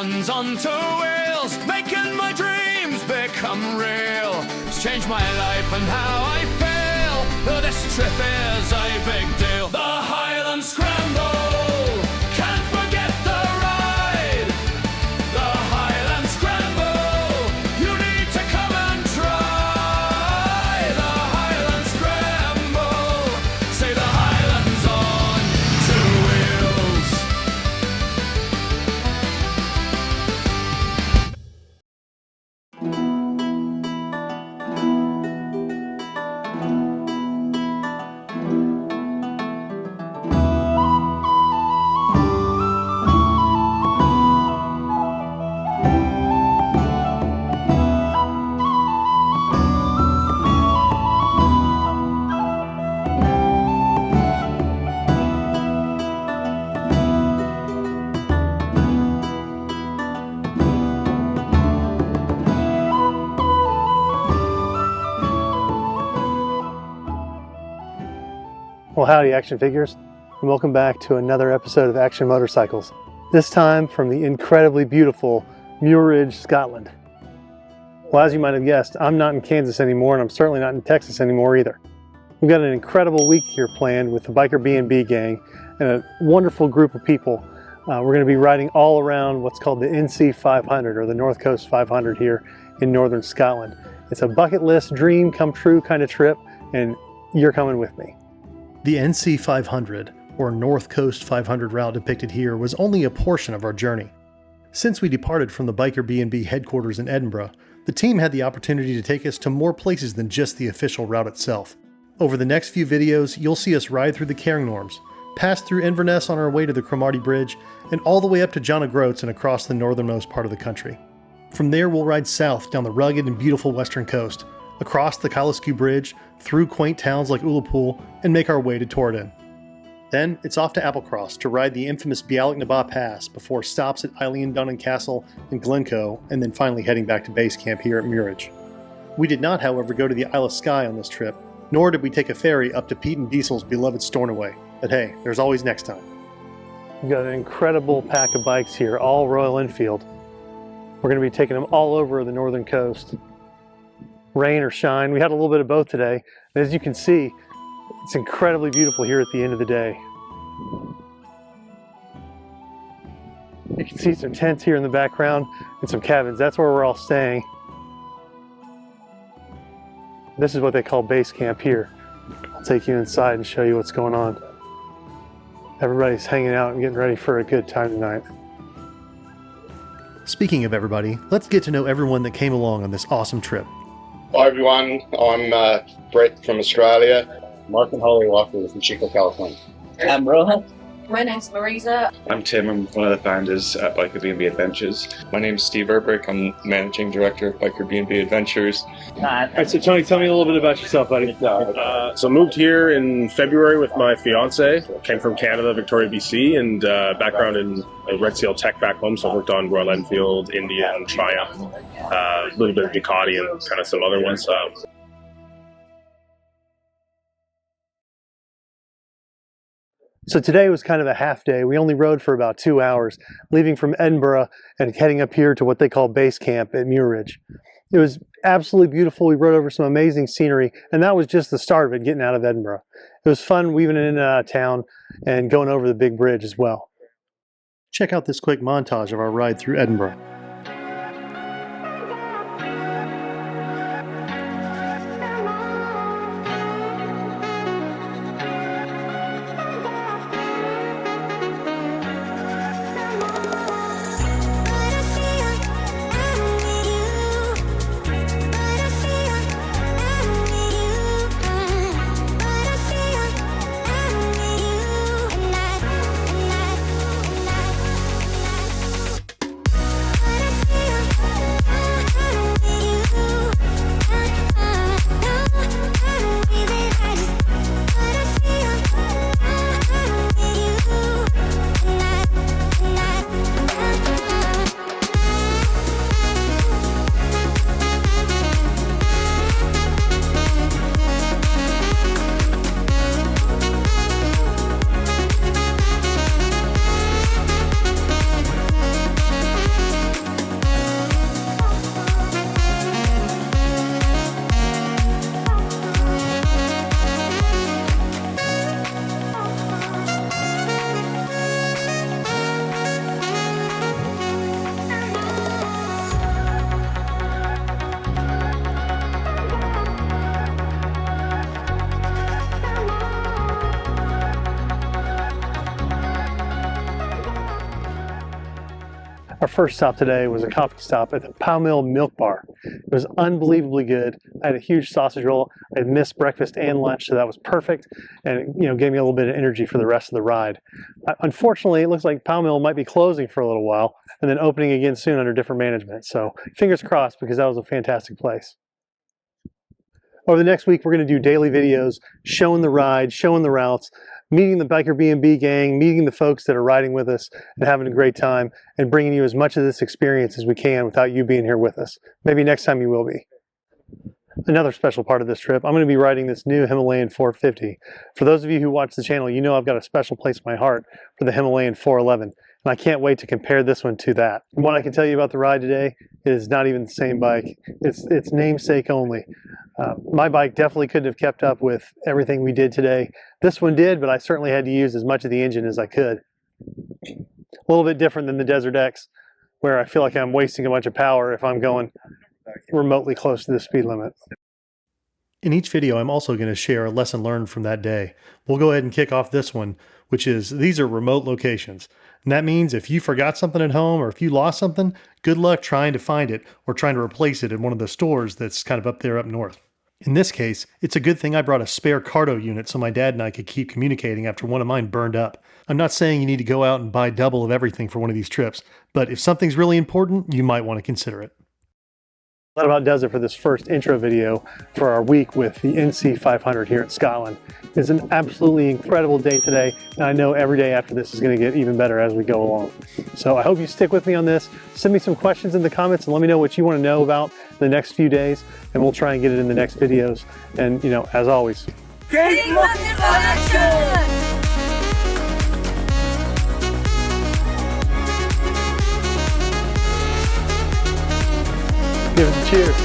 Highlands onto wheels, making my dreams become real. It's changed my life and how I feel. This trip is a big deal. The Highlands Scramble, can't forget the ride. The Highlands Scramble, you need to come and try. The Highlands Scramble, say the Highlands on two wheels. Well, howdy action figures, and welcome back to another episode of Action Motorcycles, this time from the incredibly beautiful Muiredge, Scotland. Well, as you might have guessed, I'm not in Kansas anymore, and I'm certainly not in Texas anymore either. We've got an incredible week here planned with the Bikerbnb gang and a wonderful group of people. We're going to be riding all around what's called the NC500, or the North Coast 500 here in northern Scotland. It's a bucket list, dream come true kind of trip, and you're coming with me. The NC500, or North Coast 500 route depicted here, was only a portion of our journey. Since we departed from the Bikerbnb headquarters in Edinburgh, the team had the opportunity to take us to more places than just the official route itself. Over the next few videos, you'll see us ride through the Cairngorms, pass through Inverness on our way to the Camaraderie Bridge, and all the way up to John O'Groats and across the northernmost part of the country. From there, we'll ride south down the rugged and beautiful western coast, across the Cairngorms Bridge, through quaint towns like Ullapool, and make our way to Torridon. Then it's off to Applecross to ride the infamous Bialik na Baa Pass before stops at Eilean Dunnan Castle and Glencoe, and then finally heading back to base camp here at Muiredge. We did not, however, go to the Isle of Skye on this trip, nor did we take a ferry up to Pete and Diesel's beloved Stornoway. But hey, there's always next time. We've got an incredible pack of bikes here, all Royal Enfield. We're going to be taking them all over the northern coast. Rain or shine, we had a little bit of both today. And as you can see, it's incredibly beautiful here at the end of the day. You can see some tents here in the background and some cabins. That's where we're all staying. This is what they call base camp here. I'll take you inside and show you what's going on. Everybody's hanging out and getting ready for a good time tonight. Speaking of everybody, let's get to know everyone that came along on this awesome trip. Hi everyone, I'm Brett from Australia. Mark and Holly Walker from Chico, California. I'm Rohan. My name's Marisa. I'm Tim. I'm one of the founders at Bikerbnb Adventures. My name's Steve Erbrick. I'm Managing Director of Bikerbnb Adventures. All right, so Tony, tell me a little bit about yourself, buddy. So moved here in February with my fiance. Came from Canada, Victoria, BC, and background in Red Seal Tech back home. So I worked on Royal Enfield, Indian, Triumph, a little bit of Ducati, and kind of some other ones. So today was kind of a half day. We only rode for about 2 hours, leaving from Edinburgh and heading up here to what they call base camp at Muiredge. It was absolutely beautiful. We rode over some amazing scenery, and that was just the start of it, getting out of Edinburgh. It was fun weaving in and out of town and going over the big bridge as well. Check out this quick montage of our ride through Edinburgh. Our first stop today was a coffee stop at the Powmill Milk Bar. It was unbelievably good. I had a huge sausage roll. I had missed breakfast and lunch, so that was perfect, and it gave me a little bit of energy for the rest of the ride. Unfortunately, it looks like Powmill might be closing for a little while and then opening again soon under different management. So fingers crossed, because that was a fantastic place. Over the next week, we're going to do daily videos showing the ride, showing the routes, meeting the Bikerbnb gang, meeting the folks that are riding with us and having a great time, and bringing you as much of this experience as we can without you being here with us. Maybe next time you will be. Another special part of this trip, I'm going to be riding this new Himalayan 450. For those of you who watch the channel, you know I've got a special place in my heart for the Himalayan 411, and I can't wait to compare this one to that. And what I can tell you about the ride today is not even the same bike. It's namesake only. My bike definitely couldn't have kept up with everything we did today. This one did, but I certainly had to use as much of the engine as I could. A little bit different than the Desert X, where I feel like I'm wasting a bunch of power if I'm going remotely close to the speed limit. In each video, I'm also going to share a lesson learned from that day. We'll go ahead and kick off this one, which is these are remote locations. And that means if you forgot something at home or if you lost something, good luck trying to find it or trying to replace it in one of the stores that's kind of up there up north. In this case, it's a good thing I brought a spare Cardo unit so my dad and I could keep communicating after one of mine burned up. I'm not saying you need to go out and buy double of everything for one of these trips, but if something's really important, you might want to consider it. That about does it for this first intro video for our week with the NC500 here in Scotland. It's an absolutely incredible day today, and I know every day after this is going to get even better as we go along. So I hope you stick with me on this. Send me some questions in the comments and let me know what you want to know about the next few days, and we'll try and get it in the next videos. And, as always, Keep looking for action! give it a cheers.